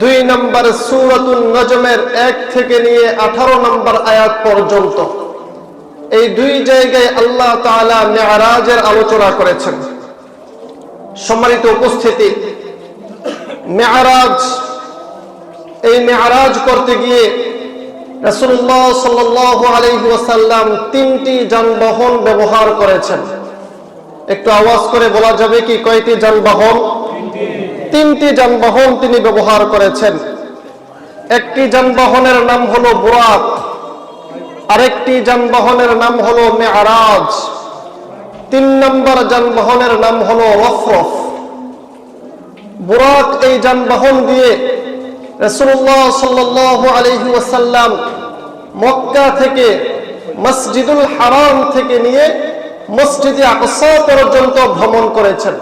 2 নম্বর সূরাতুন নজমের 1 থেকে নিয়ে 18 নম্বর আয়াত পর্যন্ত এই দুই জায়গায় আল্লাহ তাআলা মেরাজের আলোচনা করেছেন। সম্মানিত উপস্থিতি, মেরাজ, এই মেরাজ করতে গিয়ে রাসূলুল্লাহ সাল্লাল্লাহু আলাইহি ওয়াসাল্লাম 3টি যানবাহন ব্যবহার করেছেন। একটু আওয়াজ করে বলা যাবে কি কয়টি যানবাহন? 3টি যানবাহন তিনি ব্যবহার করেছেন। একটি যানবাহনের নাম হলো বুরাক, আরেকটি যানবাহনের নাম হলো মেরাজ, 3 নম্বর যানবাহনের নাম হলো রফরফ। বুরাক এই যানবাহন দিয়ে রাসূলুল্লাহ সাল্লাল্লাহু আলাইহি ওয়াসাল্লাম মক্কা থেকে মসজিদুল হারাম থেকে নিয়ে মসজিদে আকসা পর্যন্ত ভ্রমণ করেছেন।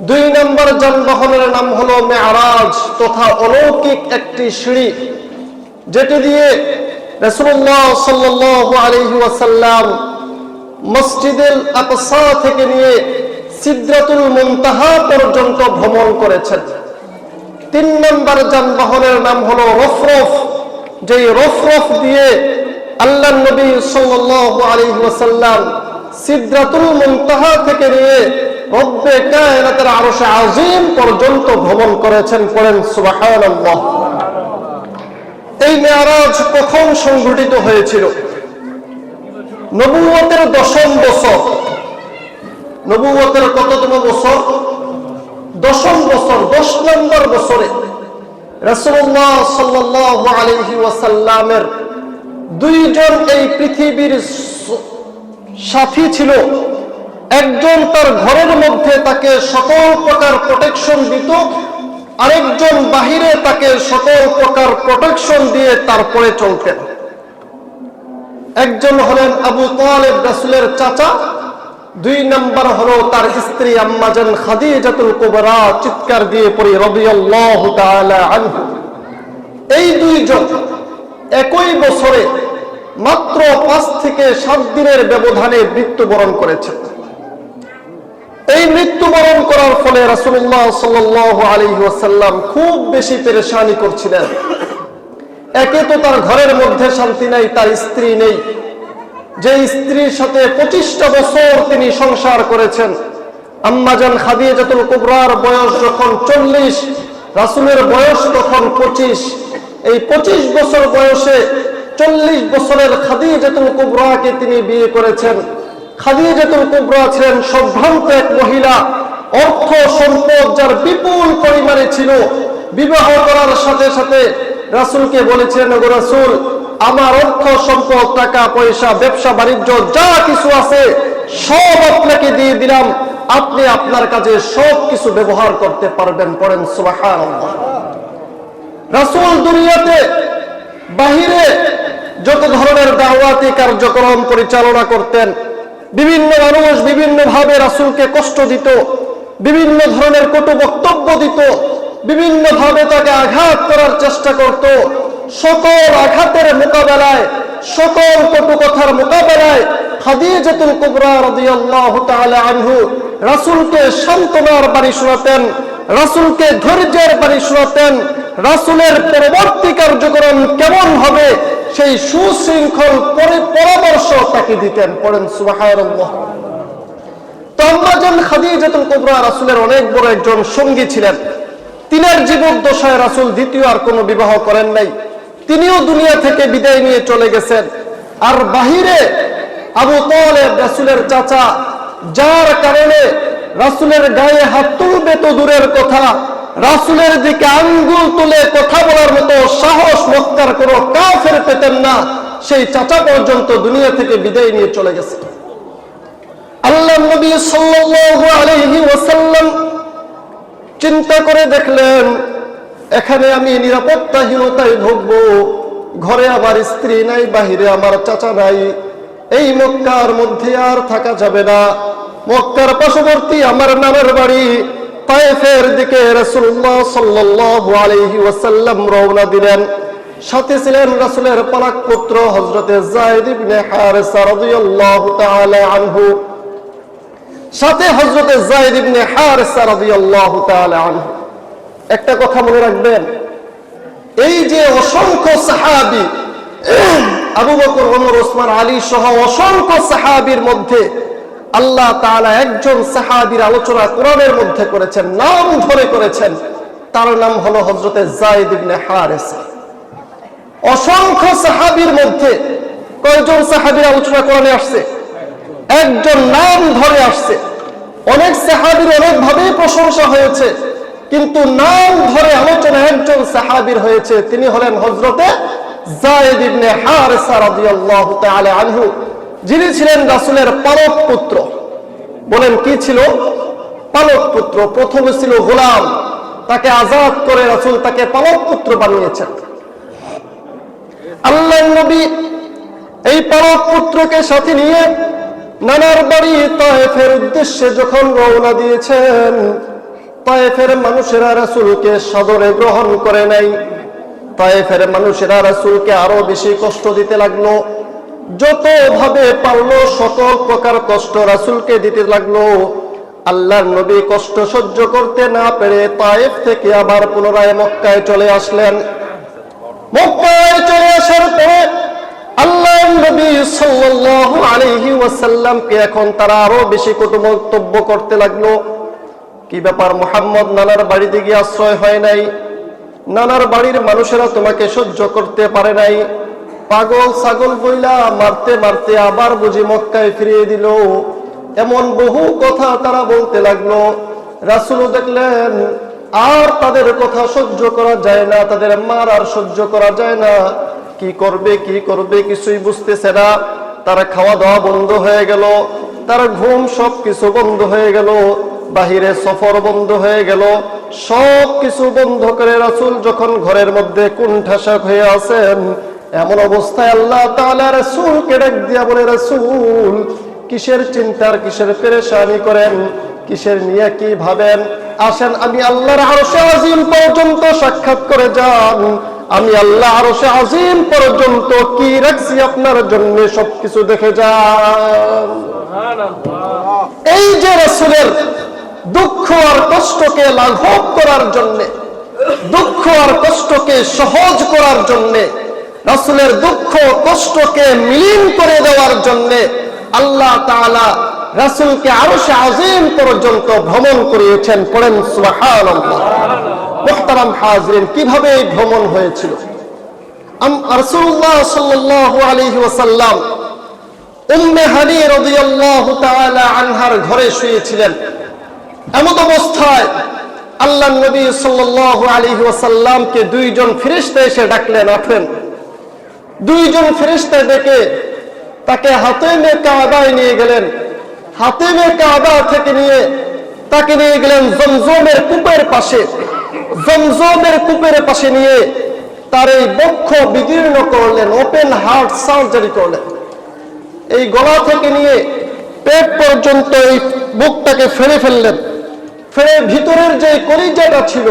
2 নম্বর যানবাহনের নাম হলো মেরাজ তথা অলৌকিক একটি সিঁড়ি, যেটি দিয়ে রাসূলুল্লাহ সাল্লাল্লাহু আলাইহি ওয়াসাল্লাম মসজিদুল আকসা থেকে নিয়ে সিদরাতুল মুনতাহা পর্যন্ত ভ্রমণ করেছেন। 3 নম্বর যানবাহনের নাম হলো রফরফ, যেই রফরফ দিয়ে আল্লাহর নবী সাল্লাল্লাহু আলাইহি ওয়াসাল্লাম সিদরাতুল মুনতাহা থেকে নিয়ে রব্বে কায়নাতের আরশে আজিম পর্যন্ত ভ্রমণ করেছেন। পড়েন সুবহানাল্লাহ। এই মেরাজ কখন সংঘটিত হয়েছিল? নবুয়তের 10ম বছর। নবুয়তের কততম বছর? 10ম বছর, 10 নম্বর বছরে রাসূলুল্লাহ সাল্লাল্লাহু আলাইহি ওয়াসাল্লামের 2 জন এই পৃথিবীর সাথী ছিল। একজন তার ঘরের মধ্যে তাকে সকল প্রকার প্রোটেকশন দিত, আরেকজন বাহিরে তাকে সকল প্রকার প্রোটেকশন দিয়ে তারপরে চলতেন। একজন হলেন আবু তালেব, রাসূলের চাচা। 2 নম্বর হলো তার স্ত্রী আম্মা জান খাদিজাতুল কুবরা। চিৎকার দিয়ে পড়ি রাদিয়াল্লাহু তাআলা আনহু। এই 2 জন একই বছরে মাত্র 5 থেকে 7 দিনের ব্যবধানে মৃত্যুবরণ করেছেন। এই মৃত্যুবরণ করার ফলে রাসূলুল্লাহ সাল্লাল্লাহু আলাইহি ওয়াসাল্লাম খুব বেশি পেরেশানি করছিলেন। একে তো তার ঘরের মধ্যে শান্তি নাই, তার স্ত্রী নেই, যে স্ত্রীর সাথে 25টা বছর তিনি সংসার করেছেন। আম্মা জান খাদিজাতুল কুবরার বয়স যখন 40, রাসূলের বয়স তখন 25। এই 25 বছর বয়সে 40 বছরের খাদিজাতুল কুবরাকে তিনি বিয়ে করেছেন। খাদিজাতুল কুবরা ছিলেন সম্ভ্রান্ত এক মহিলা, অর্থ সম্পদ যার বিপুল পরিমাণে ছিল। বিবাহ করার সাথে সাথে রাসূলকে বলেছিলেন, ওগো রাসূল, আমার অর্থ সম্পদ, টাকা পয়সা, ব্যবসা বাণিজ্য যা কিছু আছে সব আপনাকে দিয়ে দিলাম, আপনি আপনার কাজে সব কিছু ব্যবহার করতে পারবেন। পড়েন সুবহানাল্লাহ। রাসূল দুনিয়াতে বাহিরে যত ধরনের দাওয়াতি কার্যক্রম পরিচালনা করতেন, বিভিন্ন মানুষ বিভিন্ন ভাবে রাসূলকে কষ্ট দিত, বিভিন্ন ধরনের কটু বক্তব্য দিত, বিভিন্ন ভাবে তাকে আঘাত করার চেষ্টা করত। সকল আঘাতের মোকাবেলায়, সকল কটু কথার মোকাবেলায় খাদিজাতুল কুবরা রাদিয়াল্লাহু তাআলা আনহু রাসূলকে সান্ত্বনার বাণী শোনাতেন, রাসূলকে ধৈর্যের বাণী শোনাতেন। রাসূলের পরবর্তী কার্যক্রম কেমন হবে সেই সুশৃঙ্খল পরামর্শ তাকে দিতেন। পড়েন সুবহানাল্লাহ। তো আম্মা জান খাদিজাতুল কুবরা রাসূলের অনেক বড় একজন সঙ্গী ছিলেন। তিনার জীবদ্দশায় রাসূল দ্বিতীয় আর কোনো বিবাহ করেন নাই। তিনিও দুনিয়া থেকে বিদায় নিয়ে চলে গেছেন। আর বাহিরে আবু তালেব, রাসূলের চাচা, যার কারণে রাসূলের গায়ে হাত তুলবে তো দূরের কথা, রাসূলের দিকে আঙ্গুল তুলে কথা বলার মতো সাহস মক্কার কোনো কাফের পেতেন না, সেই চাচা পর্যন্ত দুনিয়া থেকে বিদায় নিয়ে চলে গেছে। আল্লাহর নবী সাল্লাল্লাহু আলাইহি ওয়াসাল্লাম চিন্তা করে দেখলেন, এখানে আমি নিরাপত্তাহীনতায় ভুগবো, ঘরে আমার স্ত্রী নাই, বাহিরে আমার চাচা নাই, এই মক্কার মধ্যে আর থাকা যাবে না। মক্কার পার্শ্ববর্তী আমার নামের বাড়ি তায়েফের দিকে রাসূলুল্লাহ সাল্লাল্লাহু আলাইহি ওয়াসাল্লাম রওনা দিলেন। সাথে ছিলেন রাসূলের পালাক পুত্র হযরতে যায়েদ ইবনে হারেসা রাদিয়াল্লাহু তাআলা আনহু। সাথে হযরতে যায়েদ ইবনে হারেসা রাদিয়াল্লাহু তাআলা আনহু একটা কথা মনে রাখবেন, এই যে অসংখ্য সাহাবী আবু বকর, ওমর, ওসমান, আলী সহ অসংখ্য সাহাবীর মধ্যে আল্লাহ তাআলা একজন সাহাবীর আলোচনা কোরআনের মধ্যে করেছেন, নাম ধরে করেছেন, তার নাম হলো হযরতে যায়েদ ইবনে হারেসা। অসংখ্য সাহাবীর মধ্যে কয়জন সাহাবীর আলোচনা কোরআনে আসছে? একজন, নাম ধরে আসছে। অনেক সাহাবীর অনেক ভাবে প্রশংসা হয়েছে, কিন্তু নাম ধরে আলোচনা একজন সাহাবীর হয়েছে, তিনি হলেন হযরতে যায়েদ ইবনে হারেসা রাদিয়াল্লাহু তাআলা আনহু, যিনি ছিলেন রাসূলের পালক পুত্র। বলেন কি ছিল? পালক পুত্র। প্রথমে ছিল গোলাম, তাকে আজাদ করে রাসূল তাকে পালক পুত্র বানিয়েছেন। আল্লাহর নবী এই পালক পুত্রকে সাথে নিয়ে নানার বাড়ি তায়েফের উদ্দেশ্যে যখন রওনা দিয়েছেন, তায়েফের মানুষেরা রাসূলকে সাদরে গ্রহণ করে নাই। তায়েফের মানুষেরা রাসূলকে আরো বেশি কষ্ট দিতে লাগলো। যত ভাবে পারলো সকল প্রকার কষ্ট রাসূলকে দিতে লাগলো। আল্লাহর নবী কষ্ট সহ্য করতে না পেরে তায়েফ থেকে আবার পুনরায় মক্কায় চলে আসলেন। মক্কায় চলে আসার পরে আল্লাহর নবী সাল্লাল্লাহু আলাইহি ওয়াসাল্লামকে এখন তারা আরো বেশি কটু মন্তব্য করতে লাগলো। কি ব্যাপার মুহাম্মদ, নানার বাড়িতে গিয়ে আশ্রয় হয় নাই? নানার বাড়ির মানুষেরা তোমাকে সহ্য করতে পারে নাই? পাগল ছাগল বইলা মারতে মারতে আবার বুঝি মক্কায় ফিরিয়ে দিল। এমন বহু কথা তারা বলতে লাগলো। রাসূলও দেখলেন আর তাদের কথা সহ্য করা যায় না, তাদের মার আর সহ্য করা যায় না। কি করবে কিছুই বুঝতেছে না। তারা খাওয়া দাওয়া বন্ধ হয়ে গেল, তার ঘুম সবকিছু বন্ধ হয়ে গেল, বাহিরে সফর বন্ধ হয়ে গেল, সব কিছু বন্ধ করে রাসূল যখন ঘরের মধ্যে কুণ্ঠাসা হয়ে আছেন, এমন অবস্থায় আল্লাহ তাআলা রাসূলকে ডাক দিয়া বলে, রাসূল কিসের চিন্তার, কিসের পেরেশানি করেন, কিসের নিয়ে কি ভাবেন? আসেন আমি আল্লাহর আরশে আজিম পর্যন্ত সাক্ষাৎ করে যান। আমি আল্লাহ আরশে আজিম পর্যন্ত কি রাখছি আপনার জন্য সবকিছু দেখে যান। এই যে রাসূলের দুঃখ আর কষ্টকে লাঘব করার জন্য, দুঃখ আর কষ্টকে সহজ করার জন্য, রাসূলের দুঃখ কষ্টকে মিলিন করে দেওয়ার জন্য আল্লাহ তাআলা রাসূলকে আরশে আজিম পর্যন্ত ভ্রমণ করিয়েছেন। পড়েন সুবহানাল্লাহ। মুহতারাম হাজিরিন, কিভাবে এই ভ্রমণ হয়েছিল? রাসূলুল্লাহ সাল্লাল্লাহু আলাইহি ওয়াসাল্লাম উম্মে হানি রাদিয়াল্লাহু তাআলা আনহার ঘরে শুয়েছিলেন। এমন অবস্থায় আল্লাহর নবী সাল্লাল্লাহু আলাইহি ওয়াসাল্লামকে দুইজন ফেরেশতা এসে ডাকলেন, ওঠেন। দুইজন ফেরেশতা ডেকে তাকে হাতিমে কাবায় নিয়ে গেলেন। হাতিমে কাবা থেকে নিয়ে তাকে নিয়ে গেলেন জমজমের কূপের পাশে। জমজমের কূপের পাশে নিয়ে তার এই বক্ষ বিদীর্ণ করলেন, ওপেন হার্ট সার্জারি করলেন। এই গলা থেকে নিয়ে পেট পর্যন্ত এই বুকটাকে ফেলে ফেললেন। ফেলে ভিতরের যে কলিজাটা ছিল,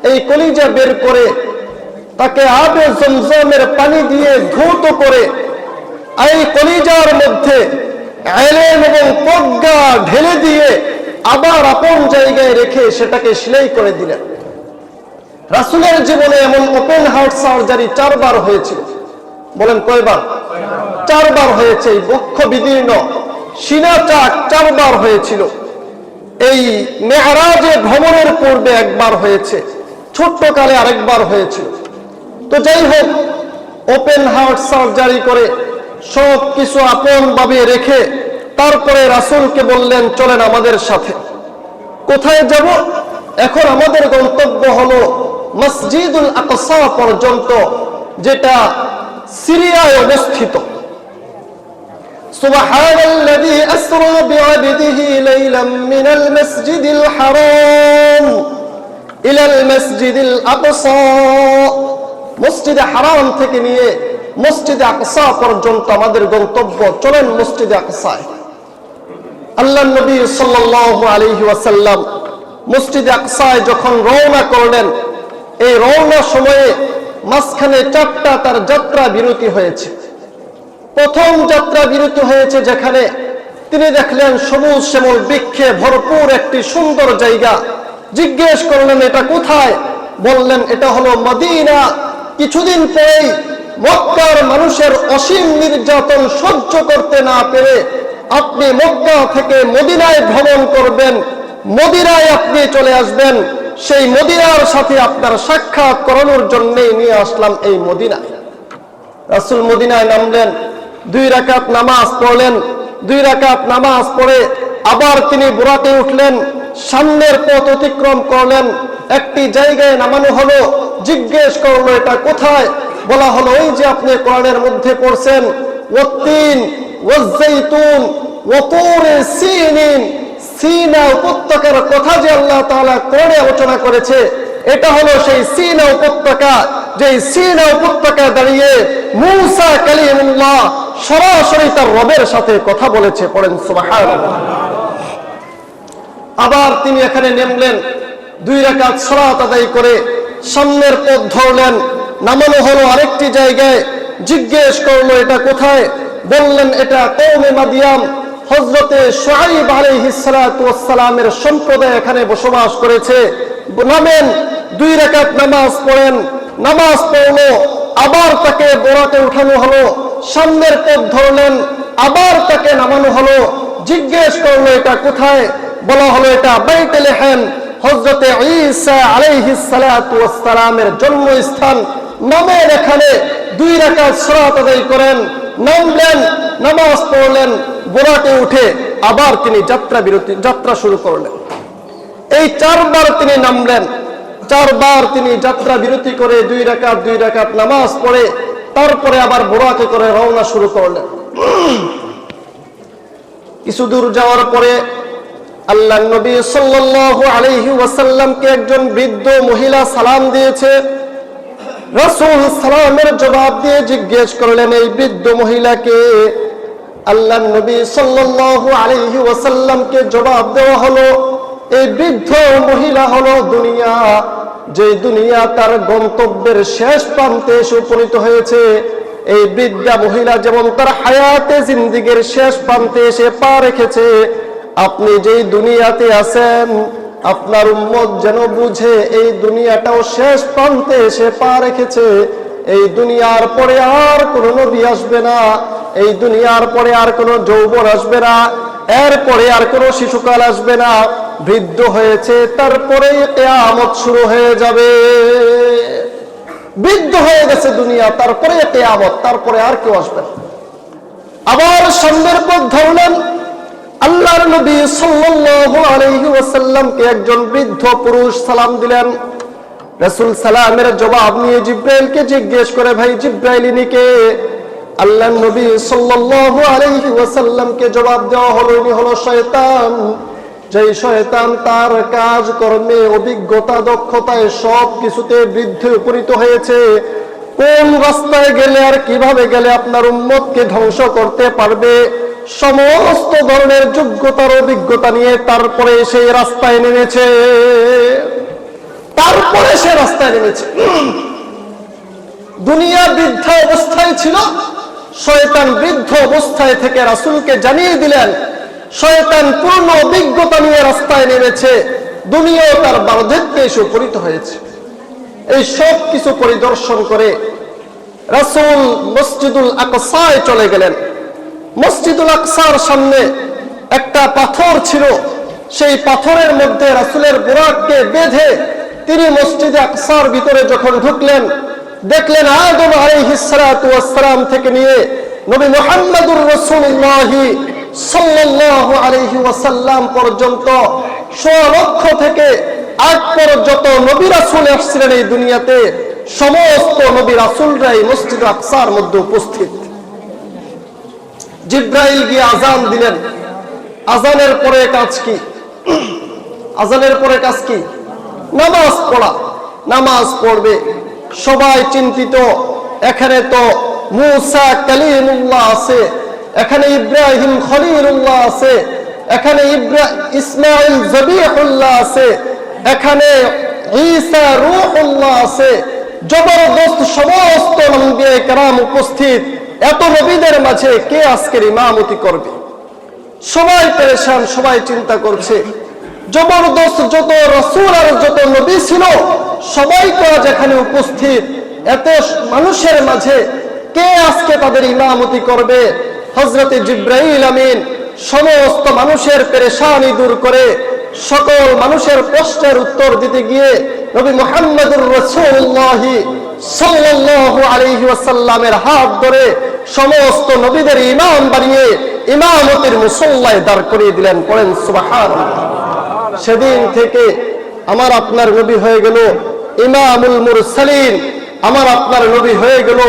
এই কলিজা বের করে তাকে আবে জমজমের পানি দিয়ে ধৌত করে এই কলিজার মধ্যে ইলম এবং প্রজ্ঞা ঢেলে দিয়ে আবার আপন জায়গায় রেখে সেটাকে সেলাই করে দিলেন। রাসূলের জীবনে এমন ওপেন হার্ট সার্জারি 4 বার হয়েছিল। বলেন কয়বার? 4 বার হয়েছে। এই বক্ষ বিদীর্ণ সিনা চাক 4 বার হয়েছিল। এই মেরাজে ভ্রমণের পূর্বে 1 বার হয়েছে, ছোট্ট কালে আরেকবার হয়েছিল। তো যাই হোক, ওপেন হার্ট সার্জারি করে সব কিছু আপন ভাবে রেখে তারপরে রাসূলকে বললেন, চলেন আমাদের সাথে। কোথায় যাব? এখন আমাদের গন্তব্য হলো মসজিদুল আকসা পর্যন্ত, যেটা সিরিয়ায় অবস্থিত। সুবহানাল্লাযী আসরা বিআবদিহি লাইলাম মিনাল মাসজিদিল হারাম ইলাল মাসজিদিল আকসা। মসজিদে হারাম থেকে নিয়ে মসজিদে আকসা পর্যন্ত আমাদের গন্তব্য। চলেন মসজিদে আকসায়। আল্লাহর নবী সাল্লাল্লাহু আলাইহি ওয়াসাল্লাম মসজিদে আকসায় যখন রওনা করলেন, এই রওনার সময়ে মাঝখানে 4টা তার যাত্রা বিরতি হয়েছে। প্রথম যাত্রা বিরতি হয়েছে যেখানে তিনি দেখলেন সবুজ শ্যামল বৃক্ষে ভরপুর একটি সুন্দর জায়গা, জিজ্ঞেস করলেন এটা কোথায়? বললেন এটা হলো মদিনা। কিছুদিন পরেই মক্কার মানুষের অসীম নির্যাতন সহ্য করতে না পেরে আপনি মক্কা থেকে মদিনায় ভ্রমণ করবেন, মদিনায় আপনি চলে আসবেন। সেই মদিনার সাথে আপনার সাক্ষাৎ করানোর জন্যই নিয়ে আসলাম এই মদিনা। রাসূল মদিনায় নামলেন, 2 রাকাত নামাজ পড়লেন। 2 রাকাত নামাজ পড়ে আবার তিনি বুরাকে উঠলেন, সামনের পথ অতিক্রম করলেন। একটি জায়গায় নামানো হলো, জিজ্ঞেস করলো এটা কোথায়? বলা হলো ওই যে আপনি কোরআনের মধ্যে পড়ছেন, ওয়াত্তিন ওয়াজ্জাইতুন ওয়া তুরি সিনিন, সিনা উপত্যকার কথা যে আল্লাহ তাআলা কোরআনে আলোচনা করেছে, এটা হলো সেই সিনা উপত্যকা। যে সিনা উপত্যকায় দাঁড়িয়ে মূসা কালিমুল্লাহ সরাসরি তার রবের সাথে কথা বলেছে। পড়েন সুবহানাল্লাহ। আবার তিনি এখানে নামলেন, 2 রাকাত সালাত আদায় করে সামনের পথ ধরলেন। নামানো হলো আরেকটি জায়গায়, জিজ্ঞেস করলো এটা কোথায়? বললেন এটা কওমে মাদিয়াম, হযরতে শুআইব আলাইহিস সালাতু ওয়াস সালামের সম্প্রদায় এখানে বসবাস করেছে। নামেন, 2 রাকাত নামাজ পড়েন। নামাজ পড়লো, আবার তাকে বোরাকে উঠানো হলো, সামনের পথ ধরলেন, আবার তাকে নামানো হলো, জিজ্ঞেস করলো এটা কোথায়? বলা হলো এটা বাইতুলহাম, হযরতে ঈসা আলাইহিস সালাতু ওয়াস সালামের জন্মস্থান। নামেন এখানে, 2 রাকাত সালাত আদায় করেন, নামলেন, নামাজ পড়লেন, বোরাকে উঠে আবার তিনি যাত্রা শুরু করলেন। এই 4 বার তিনি নামলেন, 4 বার তিনি যাত্রা বিরতি করে 2 রাকাত নামাজ পড়ে তারপরে আবার বোরাকে করে রওনা শুরু করলেন। কিছু দূর যাওয়ার পরে আল্লাহর নবী সাল্লাল্লাহু আলাইহি ওয়াসাল্লামকে একজন বৃদ্ধ মহিলা সালাম দিয়েছে। রাসূল সালামের জবাব দিয়ে জিজ্ঞেস করলেন এই বৃদ্ধ মহিলাকে? আল্লাহর নবী সাল্লাল্লাহু আলাইহি ওয়াসাল্লামকে জবাব দেওয়া হলো এই বৃদ্ধ মহিলা হলো দুনিয়া, যে দুনিয়া তার গন্তব্যের শেষ প্রান্তে এসে উপনীত হয়েছে। এই বৃদ্ধা মহিলা যেমন তার হায়াতে জিন্দেগির শেষ প্রান্তে এসে পা রেখেছে, আপনি যেই দুনিয়াতে আছেন আপনার উম্মত যেন বুঝে এই দুনিয়াটাও শেষ প্রান্তে এসে পা রেখেছে। এই দুনিয়ার পরে আর কোনো নবী আসবে না, এই দুনিয়ার পরে আর কোনো যৌবন আসবে না, এরপরে আর কোনো শিশুকাল আসবে না। বৃদ্ধ হয়েছে, তারপরেই কিয়ামত শুরু হয়ে যাবে। বৃদ্ধ হয়ে গেছে দুনিয়া, তারপরে কিয়ামত, তারপরে আর কেউ আসবে না। আবার সামনের পথ ধরলেন। আল্লাহর নবী সাল্লাল্লাহু আলাইহি ওয়াসাল্লামকে একজন বৃদ্ধ পুরুষ সালাম দিলেন। রাসূল সালামের জবাব নিয়ে জিব্রাইলকে জিজ্ঞেস করে ভাই জিব্রাইল ইনি কে? আল্লাহর নবী সাল্লাল্লাহু আলাইহি ওয়াসাল্লামকে জবাব দেওয়া হলো ইনি হলো শয়তান। যেই শয়তান তার কাজ কর্মে অভিজ্ঞতা দক্ষতায় সব কিছুতে বৃদ্ধি উপনীত হয়েছে। কোন রাস্তায় গেলে আর কিভাবে গেলে আপনার উম্মতকে ধ্বংস করতে পারবে সমস্ত ধরনের যোগ্যতার অভিজ্ঞতা নিয়ে তারপরে সেই রাস্তায় নেমেছে। দুনিয়া বৃদ্ধ অবস্থায় ছিল, শয়তান বৃদ্ধ অবস্থায় থেকে রাসূলকে জানিয়ে দিলেন শয়তান পূর্ণ অভিজ্ঞতা নিয়ে রাস্তায় নেমেছে, দুনিয়াও তার বার্ধক্যে এসে উপনীত হয়েছে। এই সব কিছু পরিদর্শন করে রাসূল মসজিদুল আকসায় চলে গেলেন। মসজিদুল আকসার সামনে একটা পাথর ছিল, সেই পাথরের মধ্যে রাসূলের বুরাককে বেঁধে তিনি মসজিদে আকসার ভিতরে যখন ঢুকলেন, দেখলেন আদম আলাইহিস সালাতু ওয়াস সালাম থেকে নিয়ে নবী মুহাম্মদুর রাসূলুল্লাহ সাল্লাল্লাহু আলাইহি ওয়াসাল্লাম পর্যন্ত 100 লক্ষ থেকে আজ পর্যন্ত নবী রাসূল আসছিলেন এই দুনিয়াতে, সমস্ত নবী রাসূলরাই মসজিদ আকসার মধ্যে উপস্থিত। জিব্রাইল গিয়ে আযান দিলেন। আযানের পরে কাজ কি? আযানের পরে কাজ কি? নামাজ পড়া। নামাজ পড়বে। সবাই চিন্তিত, এখানে তো মূসা কালিমুল্লাহ আছে, এখানে ইব্রাহিম খলিলুল্লাহ আছে, এখানে ইসমাঈল যবিহুল্লাহ আছে, এখানে ঈসা রূহুল্লাহ আছে। জবরদস্ত সমস্ত আম্বিয়া কেরাম উপস্থিত। এত নবীদের মাঝে কে আজকের ইমামতি করবে? সবাই পেরেশান, সবাই চিন্তা করছে। জবরদস্ত যত রাসূল আর যত নবী ছিল সবাই তো যেখানে উপস্থিত, এত মানুষের মাঝে কে আজকে তাদের ইমামতি করবে? হযরতে জিবরাইল আমিন সমস্ত মানুষের পেরেশানি দূর করে সকল মানুষের প্রশ্নের উত্তর দিতে গিয়ে নবী মুহাম্মদুর রাসূলুল্লাহ সাল্লাল্লাহু আলাইহি ওয়াসাল্লামের হাত ধরে সমস্ত নবীদের ইমাম বানিয়ে ইমামতির মুসল্লায় দাঁড় করিয়ে দিলেন। পড়েন সুবহানাল্লাহ। সেদিন থেকে আমার আপনার নবী হয়ে গেল ইমামুল মুরসালিন, আমার আপনার নবী হয়ে গেল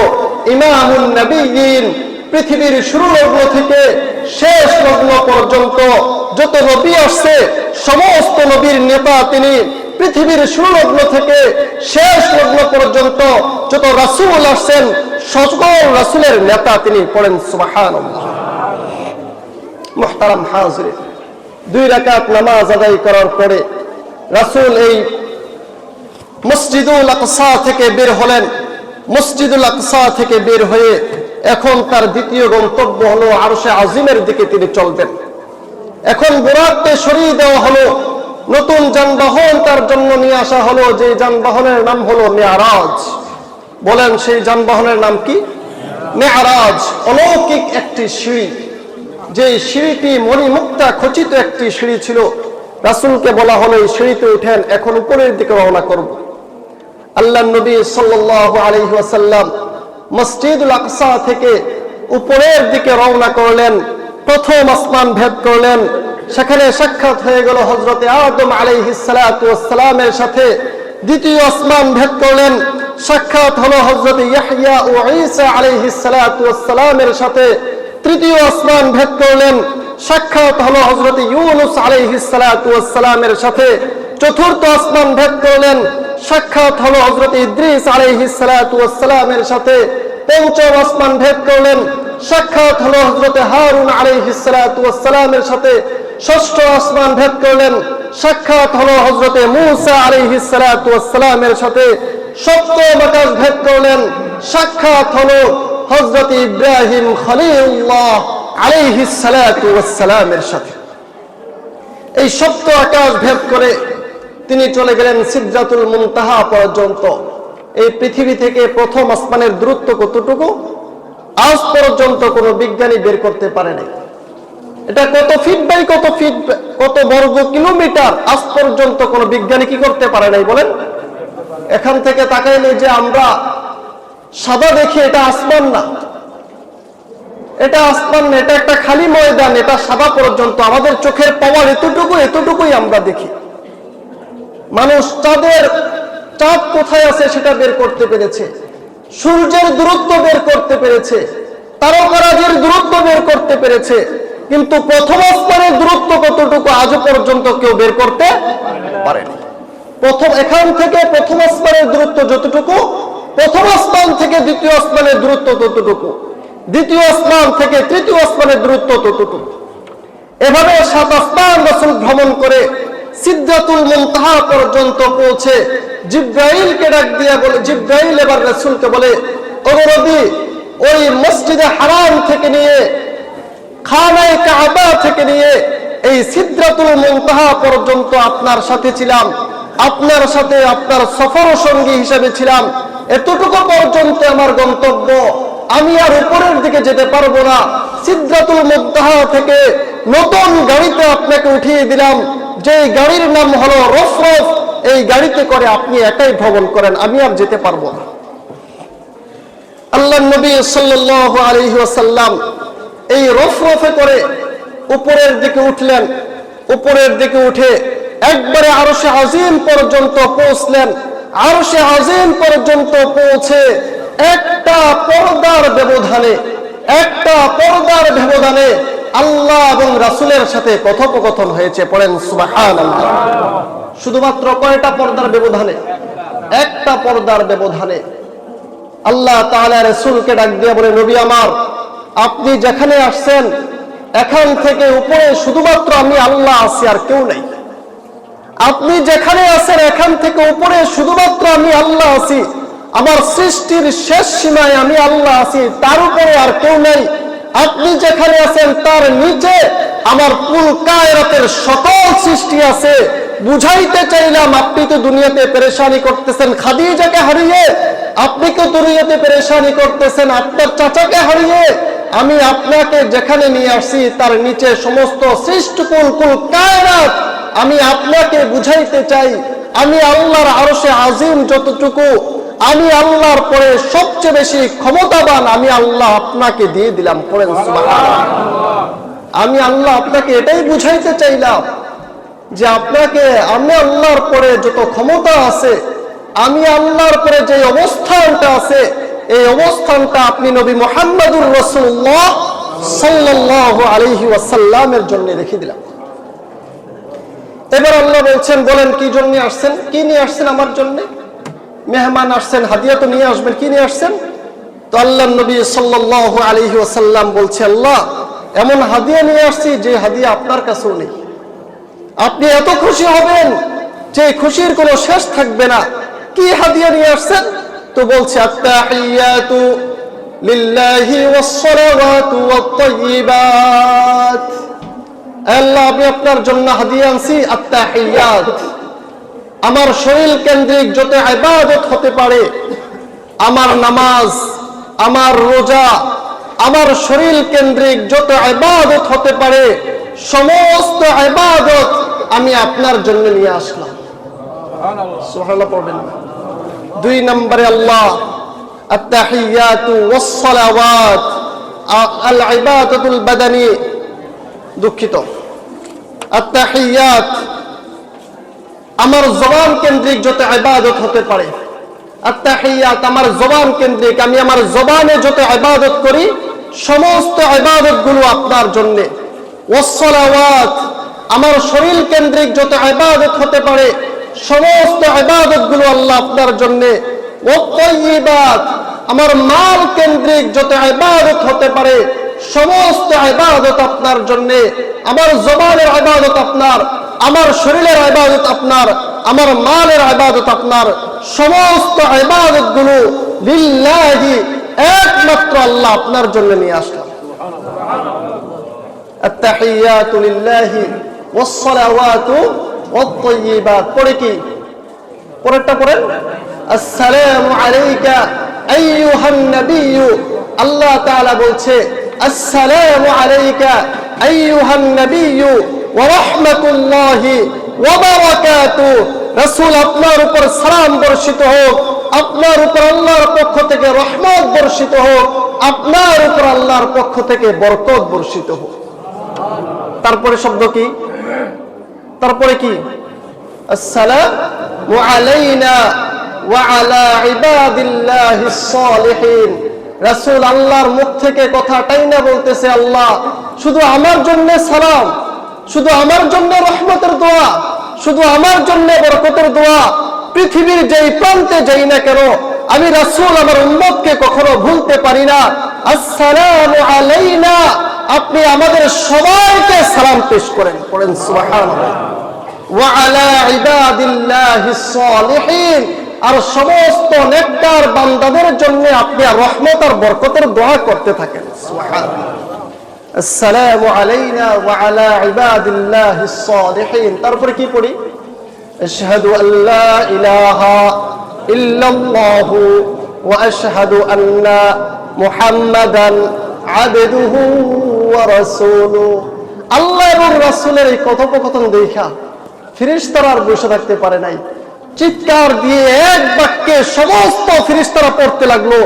ইমামুন নবিয়্যিন। পৃথিবীর শুরু লগ্ন থেকে শেষ লগ্ন পর্যন্ত যত নবী আসছে সমস্ত নবীর নেতা তিনি। পৃথিবীর শুরু লগ্ন থেকে শেষ লগ্ন পর্যন্ত যত রাসূল আসছেন সকল রাসূলের নেতা তিনি। পড়েন সুবহানাল্লাহ। মুহতারাম হাজিরিন, 2 রাকাত নামাজ আদায় করার পরে রাসূল এই মসজিদুল আকসা থেকে বের হলেন। মসজিদুল আকসা থেকে বের হয়ে এখন তার দ্বিতীয় গন্তব্য হলো আরশে আজিমের দিকে তিনি চলবেন। এখন বুরাককে সরিয়ে দেওয়া হলো, নতুন যানবাহন তার জন্য নিয়ে আসা হলো, যে যানবাহনের নাম হলো মেরাজ। বলেন সেই যানবাহনের নাম কি? মেরাজ। অলৌকিক একটি সিঁড়ি, যে সিঁড়িটি মণিমুক্তা খচিত একটি সিঁড়ি ছিল। রাসূলকে বলা হলো এই সিঁড়িতে উঠেন, এখন উপরের দিকে রওনা করব। আল্লাহর নবী সাল্লাল্লাহু আলাইহি ওয়াসাল্লাম মসজিদুল আকসা থেকে উপরের দিকে রওনা করলেন। প্রথম আসমান ভেদ করলেন, সেখানে সাক্ষাৎ হয়ে গেল হযরতে আদম আলাইহিস সালাতু ওয়াস সালামের সাথে। দ্বিতীয় আসমান ভেদ করলেন, সাক্ষাৎ হলো হযরতে ইয়াহইয়া ও ঈসা আলাইহিস সালাতু ওয়াস সালামের সাথে। তৃতীয় আসমান ভেদ করলেন, সাক্ষাৎ হলো হযরতে ইউনূস আলাইহিস সালাতু ওয়াস সালামের সাথে। চতুর্থ আসমান ভেদ করলেন, সাক্ষাৎ হলো হযরতে ইদ্রিস আলাইহিস সালাতু ওয়াস সালামের সাথে। পঞ্চম আসমান ভেদ করলেন, সাক্ষাৎ হলো হযরতে হারুন আলাইহিস সালাতু ওয়াস সালামের সাথে। ষষ্ঠ আসমান ভেদ করলেন, সাক্ষাৎ হলো হযরতে মূসা আলাইহিস সালাতু ওয়াস সালামের সাথে। সপ্তম আকাশ ভেদ করলেন, সাক্ষাৎ হলো হযরতে ইব্রাহিম খলিলুল্লাহ আলাইহিস সালাতু ওয়াস সালামের সাথে। এই সপ্ত আকাশ ভেদ করে তিনি চলে গেলেন সিদরাতুল মুনতাহা পর্যন্ত। এই পৃথিবী থেকে প্রথম আসমানের দূরত্ব কতটুকু আজ পর্যন্ত কোনো বিজ্ঞানী বের করতে পারে নাই। এটা কত ফিট বাই কত ফিট, কত বর্গ কিলোমিটার, আজ পর্যন্ত কোনো বিজ্ঞানী কি করতে পারে নাই বলেন? এখান থেকে তাকাইলে যে আমরা সাদা দেখি, এটা আসমান না, এটা আসমান না, এটা একটা খালি ময়দান, এটা সাদা পর্যন্ত। আমাদের চোখের পাওয়ার এতটুকুই আমরা দেখি। মানুষ চাঁদ কোথায় আছে সেটা বের করতে পেরেছে, সূর্যের দূরত্ব বের করতে পেরেছে, তারকারাজির দূরত্ব বের করতে পেরেছে, কিন্তু প্রথম আসমানের দূরত্ব কতটুকু আজও পর্যন্ত কেউ বের করতে পারেনি। এখান থেকে প্রথম আসমানের দূরত্ব যতটুকু, প্রথম আসমান থেকে দ্বিতীয় আসমানের দূরত্ব ততটুকু, দ্বিতীয় আসমান থেকে তৃতীয় আসমানের দূরত্ব ততটুকু। এভাবে 7 আসমান রাসূল ভ্রমণ করে সিদরাতুল মুনতাহা পর্যন্ত পৌঁছে জিবরাইলকে ডাক দিয়ে বলে, জিবরাইল এবার রাসূলকে বলে, ও নবী, ওই মসজিদে হারাম থেকে নিয়ে, খানায়ে কাবা থেকে নিয়ে এই সিদরাতুল মুনতাহা পর্যন্ত আপনার সাথে ছিলাম, আপনার সাথে আপনার সফর সঙ্গী হিসেবে ছিলাম। এতটুকু পর্যন্ত আমার গন্তব্য, আমি আর উপরের দিকে যেতে পারবো না। সিদরাতুল মুনতাহা থেকে নতুন গাড়িতে আপনাকে উঠিয়ে দিলাম, যে গাড়ির নাম হলো রফরফ। এই গাড়িতে করে আপনি একাই ভ্রমণ করেন, আমি আর যেতে পারবো না। আল্লাহর নবী সাল্লাল্লাহু আলাইহি ওয়াসাল্লাম এই রফরফে করে উপরের দিকে উঠলেন। উপরের দিকে উঠে একবারে আরশে আজিম পর্যন্ত পৌঁছলেন। আরশে আজিম পর্যন্ত পৌঁছে একটা পর্দার ব্যবধানে আল্লাহ এবং রাসূলের সাথে কথোপকথন হয়েছে। পড়েন সুবহানাল্লাহ। শুধুমাত্র কয়টা পর্দার ব্যবধানে? একটা পর্দার ব্যবধানে আল্লাহ তাআলা রাসূলকে ডাক দিয়ে বলে, নবী আমার, আপনি যেখানে আসছেন এখান থেকে উপরে শুধুমাত্র আমি আল্লাহ আছি, আর কেউ নাই। আপনি যেখানে আছেন এখান থেকে উপরে শুধুমাত্র আমি আল্লাহ আছি। আমার সৃষ্টির শেষ সীমায় আমি আল্লাহ আছি, তার উপরে আর কেউ নাই। আপনি যেখানে আছেন তার নিচে আমার কুল কায়রাতের সকল সৃষ্টি আছে। বুঝাইতে চাইলাম আপনি তো দুনিয়াতে পেরেশানি করতেছেন খাদিজাকে হারিয়ে, আপনি তো দুনিয়াতে পেরেশানি করতেছেন আপনার চাচাকে হারিয়ে। আমি আপনাকে যেখানে নিয়ে আসছি তার নিচে সমস্ত সৃষ্টিকুল কুল কায়রাত। আমি আপনাকে বুঝাইতে চাই আমি আল্লাহর আরশে আজিম যতটুকু, আমি আল্লাহর পরে সবচেয়ে বেশি ক্ষমতাবান আমি আল্লাহ আপনাকে দিয়ে দিলাম। পড়েন সুবহানাল্লাহ। আমি আল্লাহ আপনাকে এটাই বুঝাইতে চাইলাম যে আপনাকে আমি আল্লাহর পরে যত ক্ষমতা আছে, আমি আল্লাহর পরে যে অবস্থানটা আছে, এই অবস্থানটা আপনি নবী মুহাম্মদুর রাসূলুল্লাহ সাল্লাল্লাহু আলাইহি ওয়াসাল্লামের জন্য রেখে দিলাম। এবার আল্লাহ বলছেন, বলেন কি জন্য আসছেন, কি নিয়ে আসছেন আমার জন্য? মেহমান আসছেন, হাদিয়া তো নিয়ে আসবেন, কি নিয়ে আসছেন? তো আল্লাহ নবী সাল্লাল্লাহু আলাইহি ওয়াসাল্লাম বলছে, আল্লাহ এমন হাদিয়া নিয়ে আসছি যে হাদিয়া আপনার কাছেও নেই। আপনি এত খুশি হবেন যে খুশির কোনো শেষ থাকবে না। কি হাদিয়া নিয়ে আসছেন? তো বলছে আত্তাহিয়াতু লিল্লাহি ওয়াসসালাওয়াতু ওয়াত-তাইয়্যিবাত। আল্লাহ আমি আপনার জন্য হাদিয়া আনছি আত্তাহিয়াত। আমার শরীর কেন্দ্রিক যত ইবাদত হতে পারে, আমার নামাজ, আমার রোজা, আমার শরীর কেন্দ্রিক যত ইবাদত হতে পারে সমস্ত ইবাদত আমি আপনার জন্য নিয়ে আসলাম। সুবহানাল্লাহ পড়বেন। 2 নম্বরে আল্লাহ আত্তাহিয়াতু ওয়াস-সালাওয়াত আল ইবাদাতুল বাদানি, দুঃখিত, আত্তাহিয়াত আমার জবান কেন্দ্রিক যত ইবাদত হতে পারে, আত্তাহিয়াত আমার জবান কেন্দ্রিক, আমি আমার জবানে যত ইবাদত করি সমস্ত ইবাদত গুলো আপনার জন্য। ওয়াস-সালাওয়াত আমার শরীর কেন্দ্রিক যত ইবাদত হতে পারে সমস্ত ইবাদত গুলো আল্লাহ আপনার জন্য। ওয়াত-তাইয়্যিবাত আমার মাল কেন্দ্রিক যত ইবাদত হতে পারে সমস্ত ইবাদত আপনার জন্য। আমার জবানের ইবাদত আপনার, আমার শরীরের ইবাদত আপনার, আমার মালের ইবাদত আপনার, সমস্ত ইবাদত গুলো লিল্লাহি একমাত্র আল্লাহ আপনার জন্য নিয়ে আসলাম। আত্তাহিয়াতু লিল্লাহি ওয়াস-সালাওয়াতু ওয়াত-তাইয়্যিবাত। পড়ে কি? পরেরটা পড়েন, আসসালামু আলাইকা আইয়ুহান নাবিয়্যু। আল্লাহ তাআলা বলছে আসসালামু আলাইকা আইয়ুহান নাবিয়্যু ওয়া রাহমাতুল্লাহি ওয়া বারাকাতুহু। রাসূল আপনার উপর সালাম বর্ষিত হোক, আপনার উপর আল্লাহর পক্ষ থেকে রহমত বর্ষিত হোক, আপনার উপর আল্লাহর পক্ষ থেকে বরকত বর্ষিত হোক। তারপরে শব্দ কি? তারপরে কি? আসসালামু আলাইনা ওয়া আলা ইবাদিল্লাহিস সালিহিন। রাসূল আল্লাহর মুখ থেকে কথাটাই না বলতেছে আল্লাহ শুধু আমার জন্য সালাম, শুধু আমার জন্য রহমতের দোয়া, শুধু আমার জন্য বরকতের দোয়া। পৃথিবীর যেই প্রান্তে যাই না কেন আমি রাসূল আমার উম্মতকে কখনো ভুলতে পারি না। আসসালামু আলাইনা, আপনি আমাদের সবাইকে সালাম পেশ করেন। পড়েন সুবহানাল্লাহ। ওয়া আলা ইবাদিল্লাহিস সালিহিন, আর সমস্ত নেককার বান্দাদের জন্য আপনি রহমত আর বরকতের দোয়া করতে থাকেন। সুবহানাল্লাহ। আসসালামু আলাইনা ওয়া আলা ইবাদিল্লাহিস সালিহিন। তারপরে কি পড়ি? আশহাদু আল্লা ইলাহা ইল্লাল্লাহু ওয়া আশহাদু আন্না মুহাম্মাদান আবদুহু ওয়া রাসূলুহু। আল্লাহ এবং রাসূলের এই কথোপকথন দেখা ফেরেশতারা আর বসে থাকতে পারে নাই, চিৎকার দিয়ে এক বাক্যে সমস্ত ফেরেশতারা পড়তে লাগলো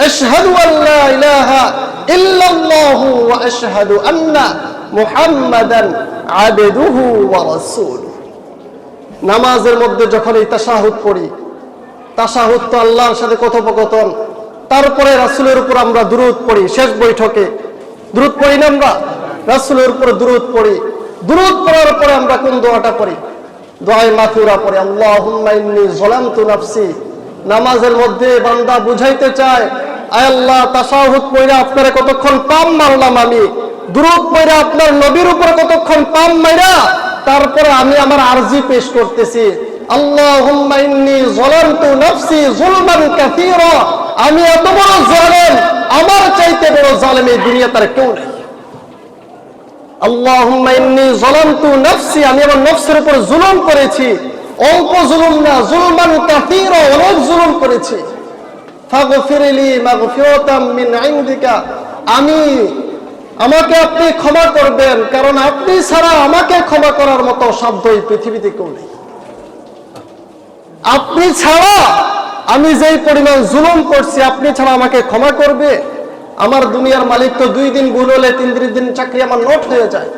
আশহাদু আল্লা ইলাহা ইল্লাল্লাহু ওয়া আশহাদু আন্না মুহাম্মাদান আবদুহু ওয়া রাসূলুহু। নামাজের মধ্যে যখন এই তাশাহুদ পড়ি, তাশাহুদ তো আল্লাহর সাথে কথোপকথন, তারপরে রাসূলের উপর আমরা দুরূদ পড়ি। শেষ বৈঠকে দুরূদ পড়ি না আমরা? রাসূলের উপর দুরূদ পড়ি। দুরূদ পড়ার পরে আমরা কোন দোয়াটা পড়ি? দোয়ায়ে মাথুরা পড়ি, আল্লাহুম্মা ইন্নী যালামতু নাফসি। নামাজের মধ্যে বান্দা বুঝাইতে চায়, আয় আল্লাহ তাশাহুদ পড়া আপনারে কতক্ষণ পাম মারলাম আমি, দুরূদ পড়া আপনার নবীর উপর কতক্ষণ পাম মাইরা তারপরে আমি আমার আরজি পেশ করতেছি, আল্লাহুম্মা ইন্নী যালামতু নাফসি যুলমান কাসীরা। আমি এত বড় জালেম, আমার চাইতে বড় জালেম এই দুনিয়াতে আর কেউ নেই। আল্লাহুম্মা ইন্নী যালামতু নাফসি, আমি আমার নফসের উপর জুলুম করেছি, অল্প জুলুম না, যুলমান কাসীরা, অনেক জুলুম করেছি। ফাগফিরলি মাগফিরাতাম মিন ইনদিকা, আমাকে আপনি ক্ষমা করবেন, কারণ আপনি ছাড়া আমাকে ক্ষমা করার মতো সাধ্য এই পৃথিবীতে কেউ নেই। আপনি ছাড়া আমি যেই পরিমাণ জুলুম করছি, আপনি ছাড়া আমাকে ক্ষমা করবে? আমার দুনিয়ার মালিক তো 2 দিন ভুল হলে 3 দিন চাকরি আমার নোট হয়ে যায়,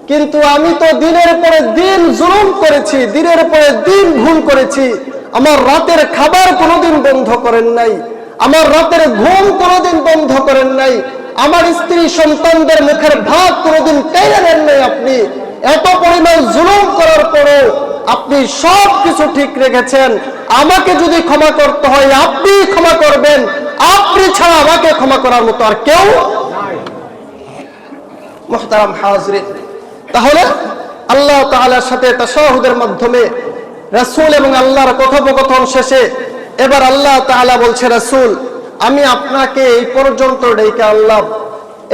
কিন্তু আমি তো দিনের পরে দিন জুলুম করেছি, দিনের পরে দিন ভুল করেছি। আমার রাতের খাবার কোনোদিন বন্ধ করেন নাই, আমার রাতের ঘুম কোনোদিন বন্ধ করেন নাই, আমার স্ত্রী সন্তানদের মুখের ভাত কোনোদিন কেড়ে নেন নাই। আপনি এত পরিমাণ জুলুম করার পরেও আপনি সব কিছু ঠিক রেখেছেন। আমাকে যদি ক্ষমা করতে হয় আপনি ক্ষমা করবেন, আপনি ছাড়া আমাকে ক্ষমা করার মতো আর কেউ নাই। মুহতারাম হাজরিন, তাহলে আল্লাহ তাআলার সাথে তাশাহুদের মাধ্যমে রাসূল এবং আল্লাহর কথোপকথন শেষে এবার আল্লাহ তাআলা বলছে, রাসূল আমি আপনাকে এই পর্যন্ত ডেকে আনলাম,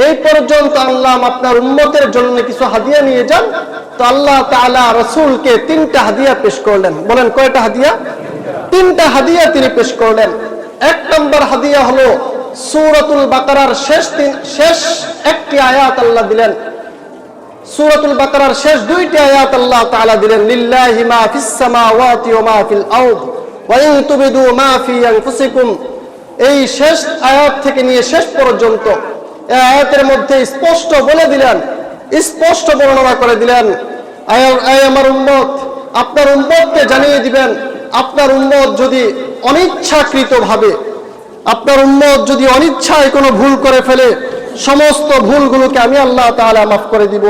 এই পর্যন্ত আনলাম, আপনার উম্মতের জন্য কিছু হাদিয়া নিয়ে যান। তো আল্লাহ তাআলা রাসূলকে 3টা হাদিয়া পেশ করলেন। বলেন কয়টা হাদিয়া? 3টা হাদিয়া তিনি পেশ করলেন। 1 নম্বর হাদিয়া হলো সূরাতুল বাকারার শেষ একটি আয়াত আল্লাহ দিলেন। সূরাতুল বাকারার শেষ 2টি আয়াত আল্লাহ তাআলা দিলেন, লিল্লাহি মা ফিস সামাওয়াতি ওয়া মা ফিল আরদ ওয়া ইন তুবিদু মা ফি আনফুসিকুম। এই শেষ আয়াত থেকে নিয়ে শেষ পর্যন্ত এই আয়াতের মধ্যে স্পষ্ট বলে দিলেন, স্পষ্ট বর্ণনা করে দিলেন, আয় আমার উম্মত, আপনার উম্মতকে জানিয়ে দিবেন, আপনার উম্মত যদি অনিচ্ছাকৃতভাবে, আপনার উম্মত যদি অনিচ্ছায় কোনো ভুল করে ফেলে, সমস্ত ভুলগুলোকে আমি আল্লাহ তাআলা মাফ করে দিব।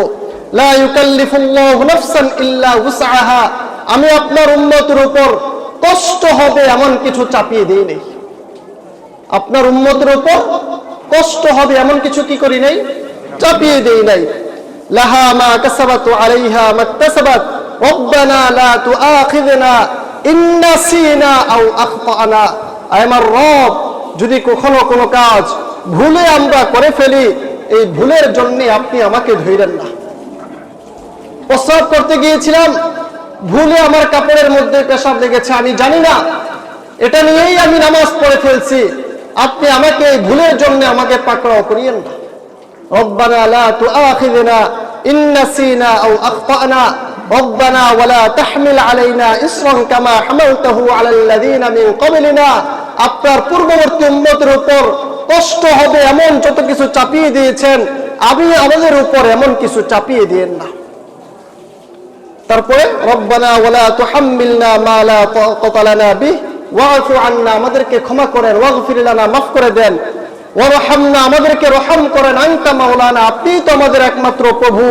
লা ইউকাল্লিফুল্লাহু নাফসান ইল্লা উসআহা, আমি আপনার উম্মতের উপর কষ্ট হবে এমন কিছু চাপিয়ে দেই নাই। আপনার উম্মতের উপর কষ্ট হবে এমন কিছু কি করি নাই? চাপিয়ে দেই নাই। লাহা মা কাসাবাত ওয়া আলাইহা মাকতাসাবাত রব্বানা লা তুআখিযনা ইন নাসিনা আও আখতানা। আমার রব, যদি কখনো কোনো কাজ ভুলে আমরা করে ফেলি, এই ভুলের জন্য আপনি আমাকে ধইরেন না। প্রস্রাব করতে গিয়েছিলাম, ভুলে আমার কাপড়ের মধ্যে পেশাব লেগেছে, আমি জানি না, এটা নিয়েই আমি নামাজ পড়ে ফেলছি, আপনি আমাকে এই ভুলের জন্য আমাকে পাকড়াও করিয়েন না। রব্বানা লা তুআখিযনা ইন নাসিনা আও আখতানা রব্বানা ওয়ালা তাহমিল আলাইনা ইসরান কামা হামালতাহু আলাল্লাযিনা মিন ক্বাবলিনা। আপনার পূর্ববর্তী উম্মতের উপর কষ্ট হবে এমন যত কিছু চাপিয়ে দিয়েছেন, আপনি আমাদের উপর এমন কিছু চাপিয়ে দিয়েন না। তারপরে রব্বানা ওয়ালা তুহাম্মিলনা মা লা তাকাতা লানা বিহি ওয়াফু আন্না, আমাদেরকে ক্ষমা করেন, ওয়াগফির লানা, মাফ করে দেন, ওয়ারহামনা, আমাদেরকে রহম করেন, আনতা মাওলানা, আপনি তো আমাদের একমাত্র প্রভু,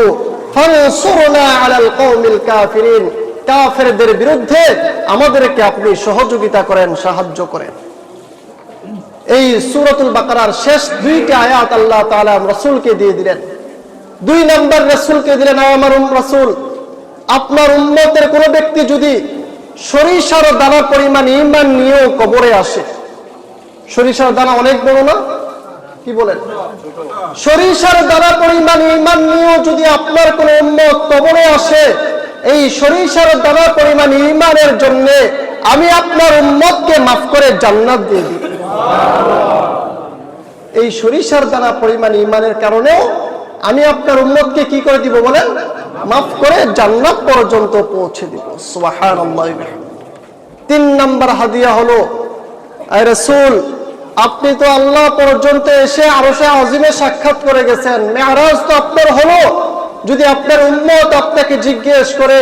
ফানসুরনা আলাল কওমিল কাফিরিন, কাফেরদের বিরুদ্ধে আমাদেরকে আপনি সহযোগিতা করেন, সাহায্য করেন। এই সূরাতুল বাকারার শেষ 2টি আয়াত আল্লাহ তাআলা রাসূলকে দিয়ে দিলেন। 2 নম্বর রাসূলকে দিলেন, আমার রাসূল, আপনার উম্মতের কোন ব্যক্তি যদি সরিষার দানা পরিমাণ ঈমান নিয়েও কবরে আসে, সরিষার দানা অনেক বড় না? কি বলেন? সরিষার দানা পরিমাণ ঈমান নিয়েও যদি আপনার কোন উম্মত কবরে আসে, এই সরিষার দানা পরিমাণ ঈমানের জন্য আমি আপনার উম্মতকে মাফ করে জান্নাত দিয়ে দিই। এই সরিষার দানা পরিমাণ ঈমানের কারণেও আমি আপনার উম্মতকে কি করে দিব বলেন? মাফ করে জান্নাত পর্যন্ত পৌঁছে দিব। সুবহানাল্লাহ। 3 নম্বর হাদিয়া হলো, আয় রাসূল, আপনি তো আল্লাহ পর্যন্ত এসে আরশে আজিমে সাক্ষাৎ করে গেছেন, মেরাজ তো আপনার হলো। যদি আপনার উম্মত আপনাকে জিজ্ঞেস করে,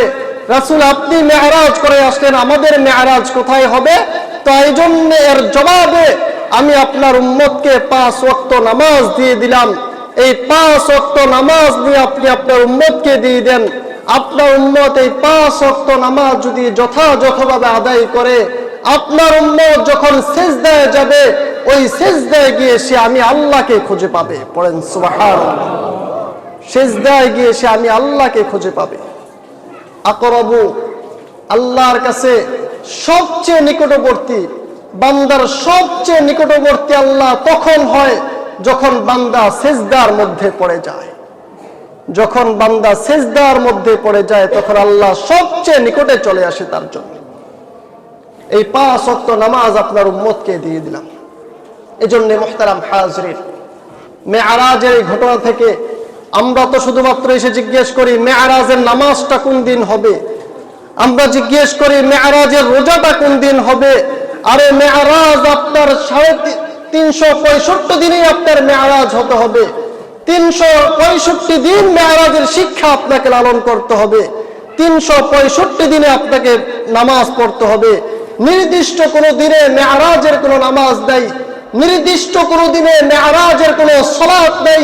রাসূল আপনি মেরাজ করে আসলেন, আমাদের মেরাজ কোথায় হবে? তো এই জন্য এর জবাবে আমি আপনার উম্মতকে 5 ওয়াক্ত নামাজ দিয়ে দিলাম। এই 5 ওয়াক্ত নামাজ নিয়ে আপনি আপনার উম্মতকে দিয়ে দেন। আপনার উম্মত এই 5 ওয়াক্ত নামাজ যদি যথাযথভাবে আদায় করে, আপনার উম্মত যখন সিজদায় যাবে, ওই সিজদায় গিয়ে সে আমি আল্লাহকে খুঁজে পাবে। পড়েন সুবহানাল্লাহ। সিজদায় গিয়ে সে আমি আল্লাহকে খুঁজে পাবে। আকরাবু, আল্লাহর কাছে সবচেয়ে নিকটবর্তী, বান্দার সবচেয়ে নিকটবর্তী আল্লাহ তখন হয় যখন বান্দা সিজদার মধ্যে পড়ে যায়। যখন বান্দা সিজদার মধ্যে পড়ে যায় তখন আল্লাহ সবচেয়ে নিকটে চলে আসে তার জন্য। এই 5 ওয়াক্ত নামাজ আপনার উম্মতকে দিয়ে দিলাম। এজন্য মুহতারাম হাজরিন, মেরাজের এই ঘটনা থেকে আমরা তো শুধুমাত্র এসে জিজ্ঞেস করি মেরাজের নামাজটা কোন দিন হবে, আমরা জিজ্ঞেস করি মেরাজের রোজাটা কোন দিন হবে। আরে মেরাজ আপনার 365 দিনেই আপনার মেরাজ হতে হবে। 365 দিন মেরাজের শিক্ষা আপনাকে লালন করতে হবে। 365 দিনে আপনাকে নামাজ পড়তে হবে। নির্দিষ্ট কোনো দিনে মেরাজের কোনো নামাজ নেই, নির্দিষ্ট কোনো দিনে মেরাজের কোনো সালাত নেই,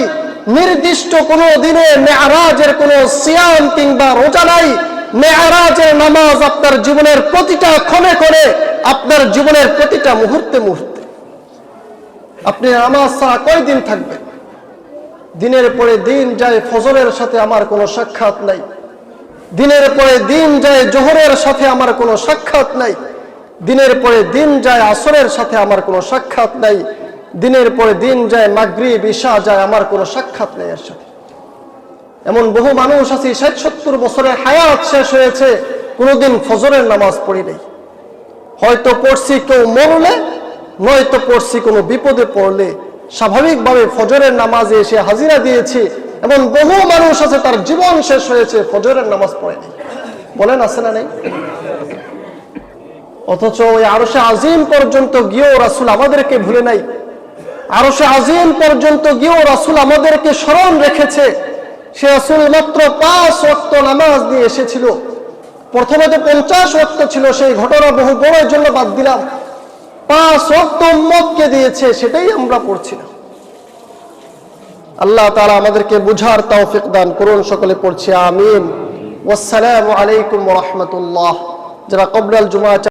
নির্দিষ্ট কোনো দিনে মেরাজের কোনো সিয়াম কিংবা রোজা নাই। মেরাজের নামাজ আপনার জীবনের প্রতিটা ক্ষণে ক্ষণে, আপনার জীবনের প্রতিটা মুহূর্তে মুহূর্তে। আপনি নামাজ ছাড়া কয়দিন থাকবেন? দিনের পরে দিন যায় ফজরের সাথে আমার কোনো সাক্ষাৎ নাই, দিনের পরে দিন যায় জোহরের সাথে আমার কোনো সাক্ষাৎ নাই, দিনের পরে দিন যায় আসরের সাথে আমার কোনো সাক্ষাৎ নাই, দিনের পরে দিন যায় মাগরিব ইশা যায় আমার কোনো সাক্ষাৎ নেই এর সাথে। এমন বহু মানুষ আছে 60-70 বছরের হায়াত শেষ হয়েছে, কোনোদিন ফজরের নামাজ পড়ি নাই। হয়তো পড়ছি কেউ মরলে, নয়তো পড়ছি কোনো বিপদে পড়লে, স্বাভাবিকভাবে ফজরের নামাজে এসে হাজিরা দিয়েছি। এমন বহু মানুষ আছে তার জীবন শেষ হয়েছে ফজরের নামাজ পড়ে নাই। বলেন আছে না নেই? অথচ ওই আরশে আজিম পর্যন্ত গিয়েও রাসূল আমাদেরকে ভুলে নাই। আরশে আজিম পর্যন্ত গিয়েও রাসূল আমাদেরকে স্মরণ রেখেছে। সে রাসূল মাত্র 5 ওয়াক্ত নামাজ নিয়ে এসেছিল। প্রথমে তো 50 ওয়াক্ত ছিল, সেই ঘটনা বহু বড়ের জন্য বাদ দিলাম। 5 ওয়াক্ত উম্মতকে দিয়েছে, সেটাই আমরা পড়ছি না। আল্লাহ তাআলা আমাদেরকে বুঝার তৌফিক দান করুন। সকলে পড়ছি আমিন। ওয়াসসালামু আলাইকুম ওয়া রাহমাতুল্লাহ। যারা কবলাল জুমা